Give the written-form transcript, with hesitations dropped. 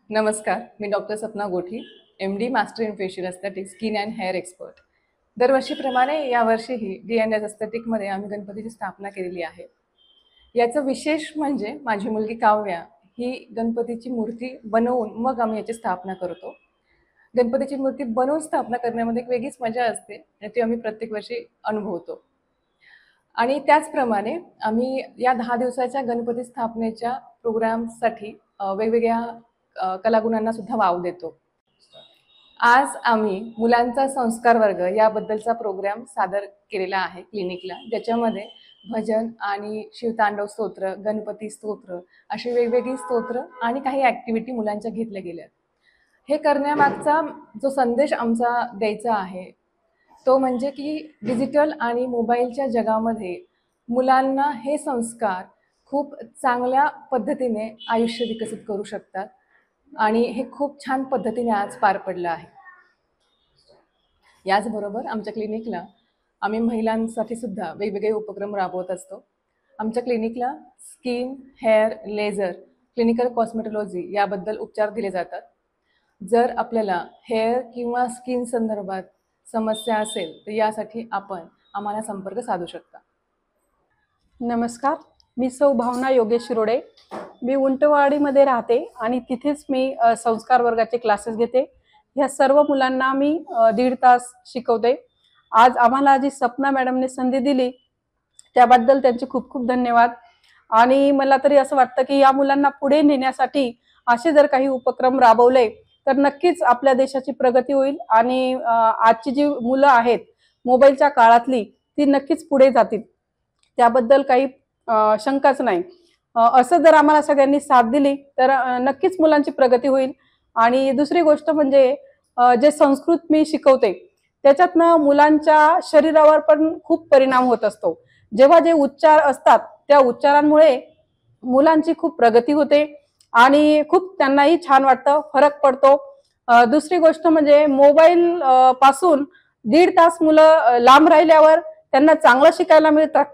नमस्कार, मी doctor Sapna Gothi, MD master in facial aesthetics, skin and hair expert. दरवर्षीप्रमाणे यावर्षीही D&S एस्थेटिकमध्ये आम्ही गणपतीची स्थापना केलेली आहे. याचं विशेष म्हणजे माझी मुलगी काव्या ही गणपतीची मूर्ती बनवून मग आम्ही याची स्थापना करतो. गणपतीची मूर्ती बनवून स्थापना करण्यामध्ये एक वेगळीच मजा असते आणि ती आम्ही प्रत्येक वर्षी अनुभवतो. आणि त्याचप्रमाणे आम्ही या 10 दिवसाच्या गणपती स्थापनेच्या प्रोग्रामसाठी वेगवेगळ्या कलागुणांना सुद्धा वाव देतो. आज आम्ही मुलांचा संस्कार वर्ग याबद्दलचा प्रोग्राम सादर केलेला आहे क्लिनिकला, ज्याच्यामध्ये भजन आणि शिवतांडव स्तोत्र, गणपती स्तोत्र अशी वेगवेगळी स्तोत्र आणि काही ॲक्टिव्हिटी मुलांच्या घेतल्या गेल्या. हे करण्यामागचा जो संदेश आमचा द्यायचा आहे तो म्हणजे की डिजिटल आणि मोबाईलच्या जगामध्ये मुलांना हे संस्कार खूप चांगल्या पद्धतीने आयुष्य विकसित करू शकतात आणि हे खूप छान पद्धतीने आज पार पडलं आहे. याचबरोबर आमच्या क्लिनिकला आम्ही महिलांसाठी सुद्धा वेगवेगळे उपक्रम राबवत असतो. आमच्या क्लिनिकला skin, hair, laser, clinical cosmetology याबद्दल उपचार दिले जातात. जर आपल्याला हेअर किंवा स्किन संदर्भात समस्या असेल तर यासाठी आपण आम्हाला संपर्क साधू शकता. नमस्कार, मी सौ भावना योगेश शिरोडे. मी उंटवाडीमध्ये राहते आणि तिथेच मी संस्कार वर्गाचे क्लासेस घेते. ह्या सर्व मुलांना मी 1.5 तास शिकवते. आज आम्हाला जी सपना मॅडमने संधी दिली त्याबद्दल त्यांचे खूप खूप धन्यवाद. आणि मला तरी असं वाटतं की या मुलांना पुढे नेण्यासाठी असे जर काही उपक्रम राबवले तर नक्कीच आपल्या देशाची प्रगती होईल आणि आजची जी मुलं आहेत मोबाईलच्या काळातली ती नक्कीच पुढे जातील, त्याबद्दल काही शंकाच नाही. असं जर आम्हाला सगळ्यांनी साथ दिली तर नक्कीच मुलांची प्रगती होईल. आणि दुसरी गोष्ट म्हणजे जे संस्कृत मी शिकवते त्याच्यातनं मुलांच्या शरीरावर पण खूप परिणाम होत असतो. जेव्हा जे उच्चार असतात त्या उच्चारांमुळे मुलांची खूप प्रगती होते आणि खूप त्यांनाही छान वाटतं, फरक पडतो. दुसरी गोष्ट म्हणजे मोबाईल पासून 1.5 तास मुलं लांब राहिल्यावर त्यांना चांगलं शिकायला मिळतात.